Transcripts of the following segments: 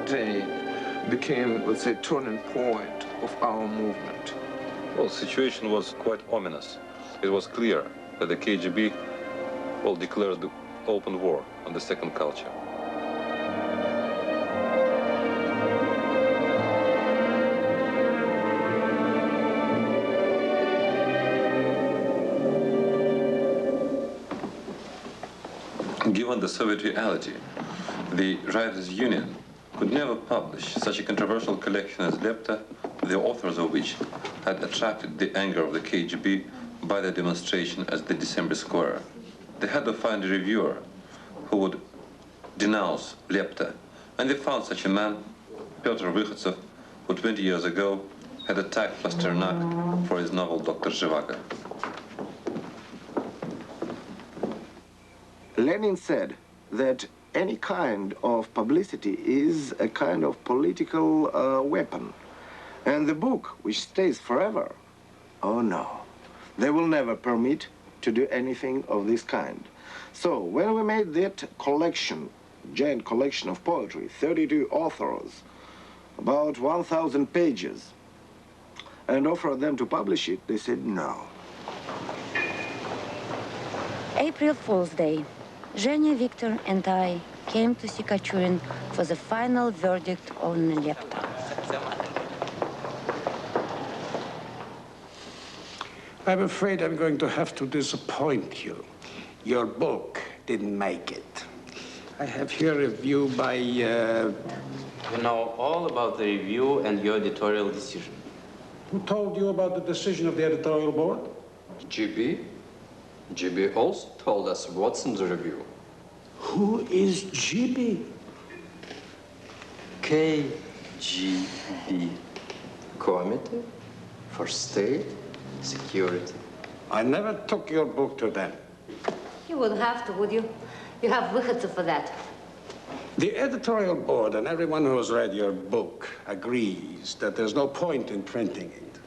day became, let's say, turning point of our movement? Well, the situation was quite ominous. It was clear that the KGB, well, declared the open war on the second culture. Given the Soviet reality, the Writers' Union could never publish such a controversial collection as Lepta, the authors of which had attracted the anger of the KGB by their demonstration at the December Square. They had to find a reviewer who would denounce Lepta, and they found such a man, Pyotr Vykhotsev, who 20 years ago had attacked Pasternak for his novel Dr. Zhivago. Lenin said that any kind of publicity is a kind of political weapon. And the book, which stays forever, oh no, they will never permit to do anything of this kind. So when we made that collection, giant collection of poetry, 32 authors, about 1,000 pages, and offered them to publish it, they said no. April Fool's Day. Zhenya, Victor, and I came to see Kachurin for the final verdict on Lepta. I'm afraid I'm going to have to disappoint you. Your book didn't make it. I have here a review by... You know all about the review and your editorial decision. Who told you about the decision of the editorial board? GB. GB also told us what's in the review. Who is GB? KGB. Committee for State Security. I never took your book to them. You wouldn't have to, would you? You have Vykhotsev for that. The editorial board and everyone who has read your book agrees that there's no point in printing it.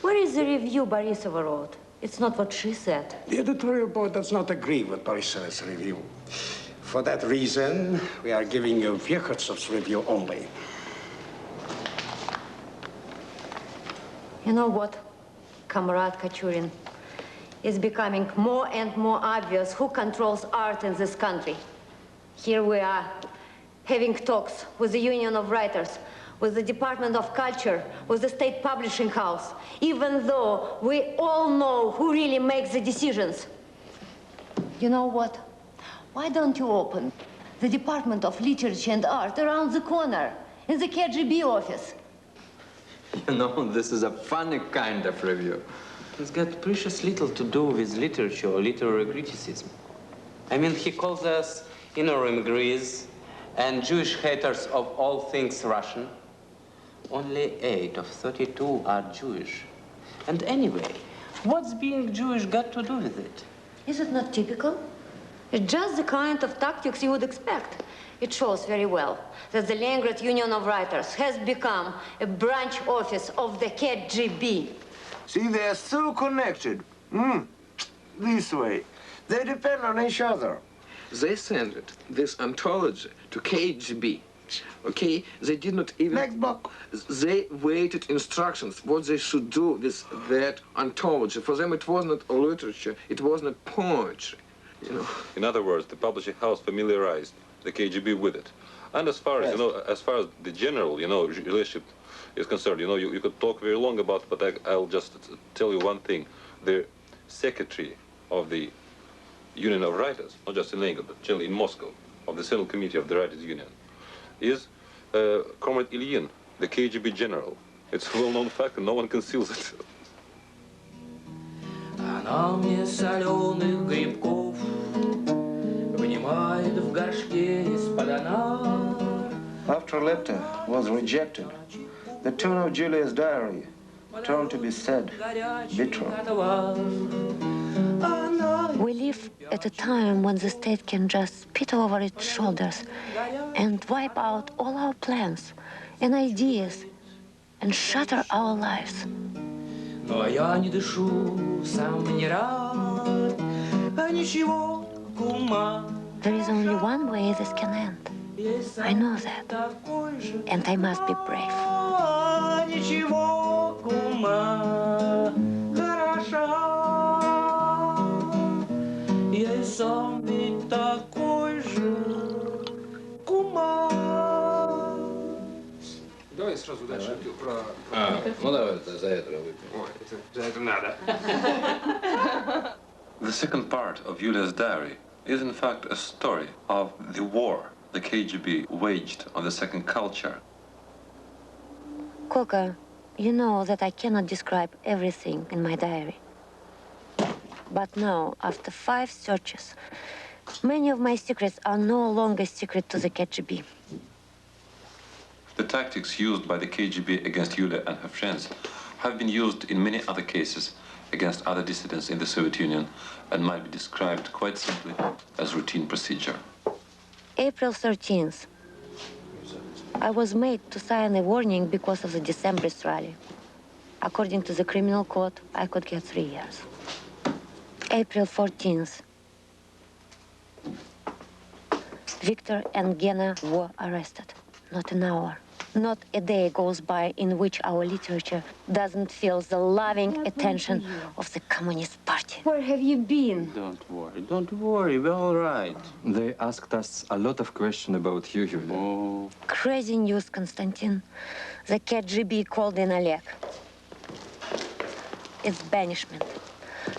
Where is the review Borisova wrote? It's not what she said. The editorial board does not agree with Borisova's review. For that reason, we are giving you Vykhotsev's review only. You know what, Comrade Kachurin? It's becoming more and more obvious who controls art in this country. Here we are, having talks with the Union of Writers, with the Department of Culture, with the State Publishing House, even though we all know who really makes the decisions. You know what? Why don't you open the Department of Literature and Art around the corner, in the KGB office? You know, this is a funny kind of review. It's got precious little to do with literature or literary criticism. I mean, he calls us ignoramuses and Jewish haters of all things Russian. Only 8 of 32 are Jewish. And anyway, what's being Jewish got to do with it? Is it not typical? It's just the kind of tactics you would expect. It shows very well that the Leningrad Union of Writers has become a branch office of the KGB. See, they are so connected. This way. They depend on each other. They sent this anthology to KGB. Okay, they did not even... Next book. They waited instructions, what they should do with that anthology. For them, it was not literature, it was not poetry, you know. In other words, the publishing house familiarized the KGB with it. And as far as, as far as the general, relationship is concerned, you could talk very long about it, but I'll just tell you one thing. The secretary of the Union of Writers, not just in Leningrad, but generally in Moscow, of the Central Committee of the Writers' Union, is Comrade Ilyin, the KGB general. It's a well-known fact and no one conceals it. Она мне соленых грибков вынимает в горшке из-под она. After Lepta was rejected, the tone of Julia's diary turned to be sad, bitter. We live at a time when the state can just spit over its shoulders and wipe out all our plans and ideas and shatter our lives. Но я не дышу, сам не рад, а ничего, кума. There is only one way this can end. I know that, and I must be brave. Ничего, кума, хороша. Я и сам ведь такой же, кума. Давай сразу дальше про... Ну давай, за это выпьем. Ой, за это надо. The second part of Yulia's diary is in fact a story of the war the KGB waged on the second culture. Kolka, you know that I cannot describe everything in my diary. But now, after 5 searches, many of my secrets are no longer secret to the KGB. The tactics used by the KGB against Yulia and her friends have been used in many other cases against other dissidents in the Soviet Union and might be described quite simply as routine procedure. April 13th. I was made to sign a warning because of the Decemberist rally. According to the criminal code, I could get 3 years. April 14th. Victor and Gena were arrested. Not an hour, not a day goes by in which our literature doesn't feel the loving attention of the Communist Party. Where have you been? Don't worry, we're all right. They asked us a lot of questions about you, Yulia. Oh. Crazy news, Konstantin. The KGB called in Oleg. It's banishment.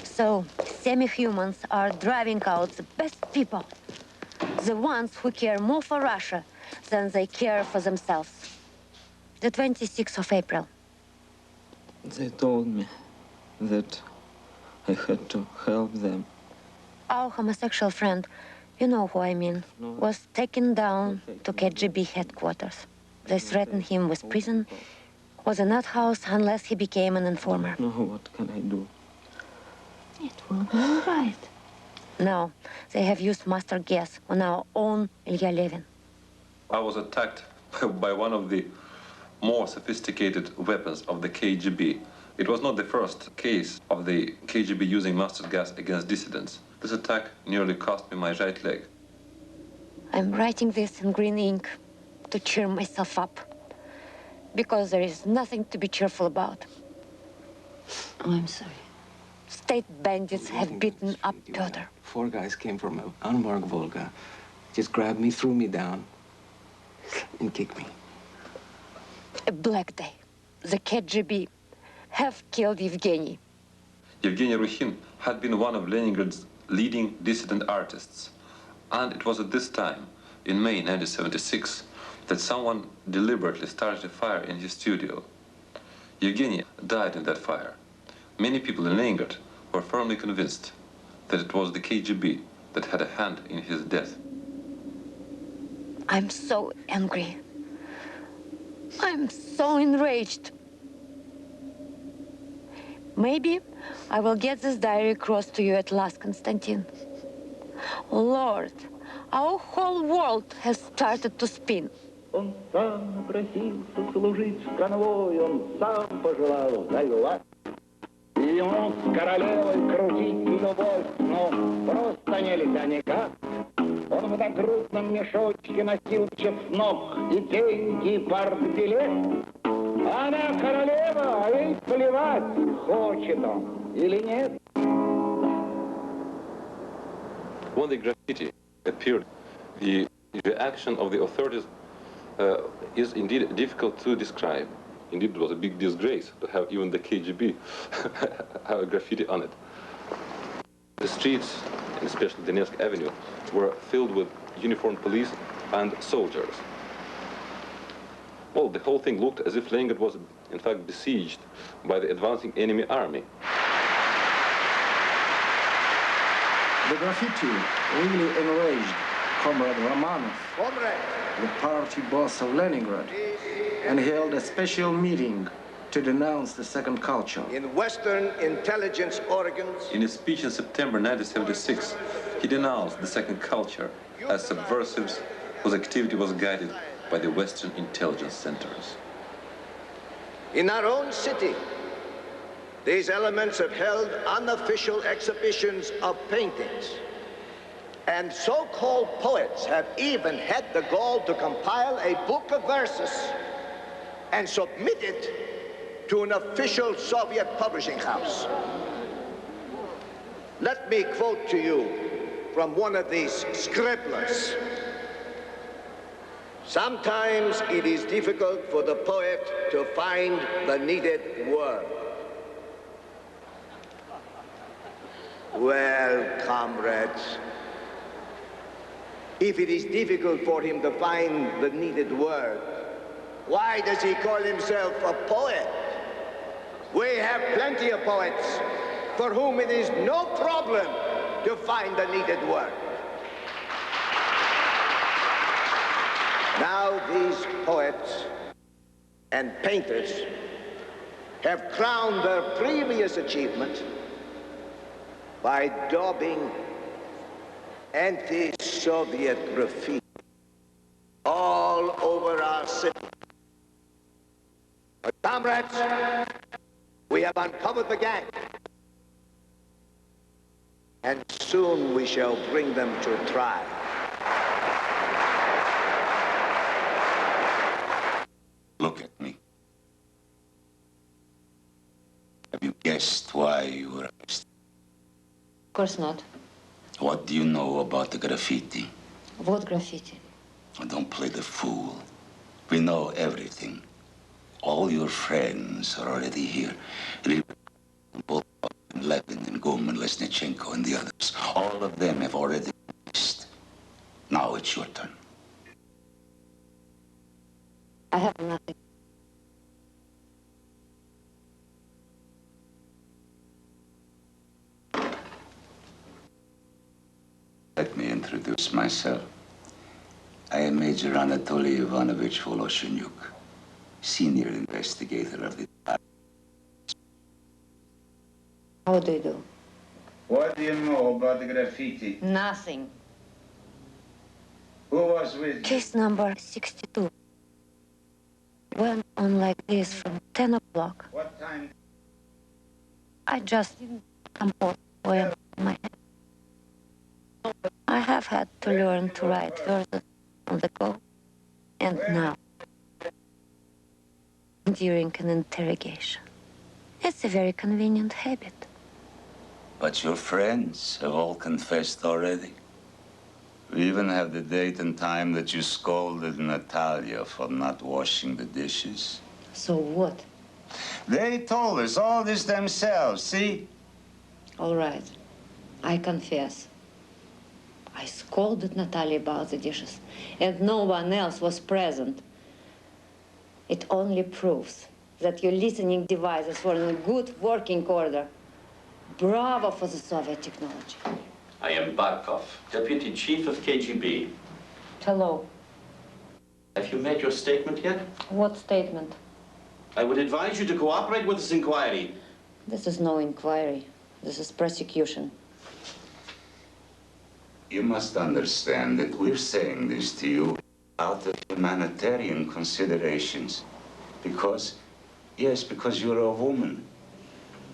So semi-humans are driving out the best people, the ones who care more for Russia than they care for themselves. The 26th of April. They told me that I had to help them. Our homosexual friend, you know who I mean, was taken down to KGB headquarters. They threatened him with prison or the nut house unless he became an informer. No, what can I do? It will be all right. Now, they have used master gas on our own Ilya Levin. I was attacked by one of the more sophisticated weapons of the KGB. It was not the first case of the KGB using mustard gas against dissidents. This attack nearly cost me my right leg. I'm writing this in green ink to cheer myself up, because there is nothing to be cheerful about. Oh, I'm sorry. State bandits have beaten up Pyotr. 4 guys came from an unmarked Volga, just grabbed me, threw me down, and kicked me. A black day. The KGB have killed Yevgeny. Yevgeny Rukhin had been one of Leningrad's leading dissident artists. And it was at this time, in May 1976, that someone deliberately started a fire in his studio. Yevgeny died in that fire. Many people in Leningrad were firmly convinced that it was the KGB that had a hand in his death. I'm so angry. I'm so enraged. Maybe I will get this diary across to you at last, Konstantin. Lord, our whole world has started to spin. Он сам напросился служить в конвой, он сам пожелал воевать. И ему с королевой крутить любовь, ну, просто нельзя никак. Он в нагрудном мешочке носил чеснок и деньги, и партбилет. Она королева, а ей плевать, хочет он или нет. When the graffiti appeared, the reaction of the authorities is indeed difficult to describe. Indeed, it was a big disgrace to have even the KGB have a graffiti on it. The streets, and especially the Nevsky Avenue, were filled with uniformed police and soldiers. Well, the whole thing looked as if Leningrad was, in fact, besieged by the advancing enemy army. The graffiti really enraged Comrade Romanov, the party boss of Leningrad, and held a special meeting to denounce the second culture. In Western intelligence organs. In a speech in September 1976, he denounced the second culture as subversives whose activity was guided by the Western intelligence centers. In our own city, these elements have held unofficial exhibitions of paintings. And so-called poets have even had the gall to compile a book of verses and submit it to an official Soviet publishing house. Let me quote to you from one of these scribblers. Sometimes it is difficult for the poet to find the needed word. Well, comrades, if it is difficult for him to find the needed word, why does he call himself a poet? We have plenty of poets for whom it is no problem to find the needed word. Now these poets and painters have crowned their previous achievement by daubing anti-Soviet graffiti all over our city. But comrades, we have uncovered the gang, and soon we shall bring them to trial. Look at me. Have you guessed why you were arrested? Of course not. What do you know about the graffiti? What graffiti? Don't play the fool. We know everything. All your friends are already here. Levin and Goldman, Lesnichenko and the others. All of them have already missed. Now it's your turn. I have nothing. Let me introduce myself. I am Major Anatoly Ivanovich Voloshenyuk, senior investigator of the... How do you do? What do you know about the graffiti? Nothing. Who was with you? Case number 62. Went on like this from 10 o'clock. What time? I just composed a poem in my head. I have had to learn to write verses on the go, and now, during an interrogation. It's a very convenient habit. But your friends have all confessed already. We even have the date and time that you scolded Natalia for not washing the dishes. So what? They told us all this themselves, see? All right, I confess. I scolded Natalia about the dishes, and no one else was present. It only proves that your listening devices were in good working order. Bravo for the Soviet technology. I am Barkov, Deputy Chief of KGB. Hello. Have you made your statement yet? What statement? I would advise you to cooperate with this inquiry. This is no inquiry. This is prosecution. You must understand that we're saying this to you out of humanitarian considerations. Because, yes, because you're a woman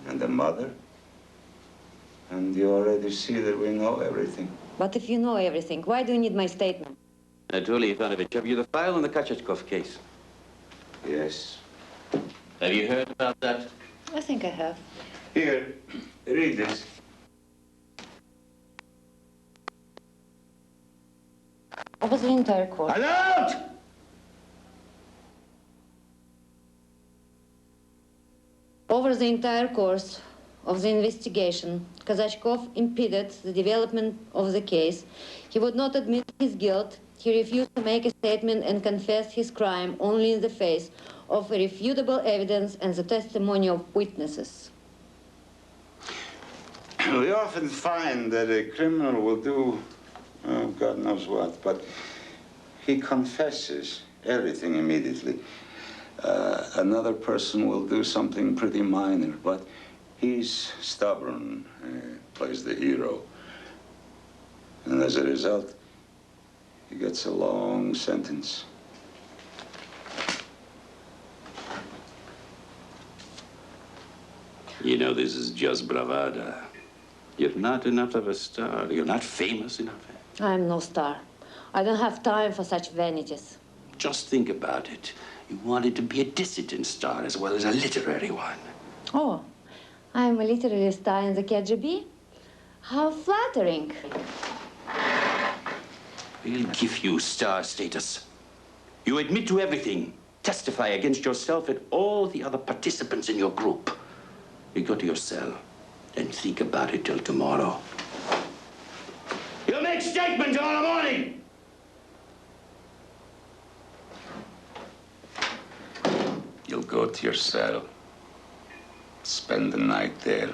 and a mother. And you already see that we know everything. But if you know everything, why do you need my statement? Anatoly Ivanovich, have you the file on the Kachachkov case? Yes. Have you heard about that? I think I have. Here, read this. Over the entire course. Alert! Over the entire course of the investigation, Kazachkov impeded the development of the case. He would not admit his guilt. He refused to make a statement and confessed his crime only in the face of irrefutable evidence and the testimony of witnesses. We often find that a criminal will do, oh, God knows what, but he confesses everything immediately. Another person will do something pretty minor, but he's stubborn, plays the hero. And as a result, he gets a long sentence. You know, this is just bravado. You're not enough of a star. You're not famous enough. I'm no star. I don't have time for such vanities. Just think about it. You wanted to be a dissident star as well as a literary one. Oh, I'm a literary star in the KGB? How flattering. We'll give you star status. You admit to everything. Testify against yourself and all the other participants in your group. You go to your cell and think about it till tomorrow. You'll make statements tomorrow morning! You'll go to your cell, spend the night there,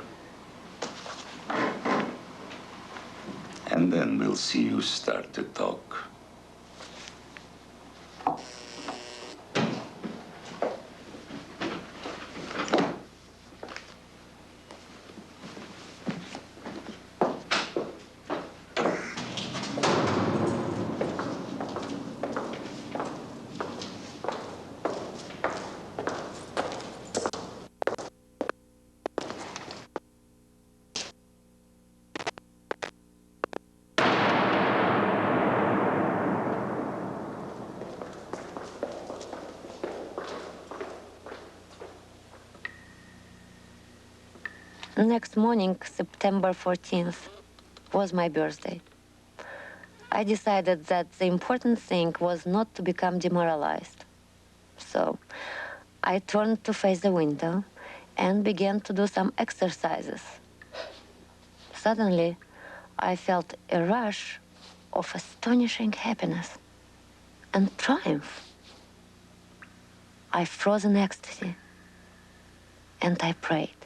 and then we'll see you start to talk. Next morning, September 14th, was my birthday. I decided that the important thing was not to become demoralized. So I turned to face the window and began to do some exercises. Suddenly, I felt a rush of astonishing happiness and triumph. I froze in ecstasy and I prayed.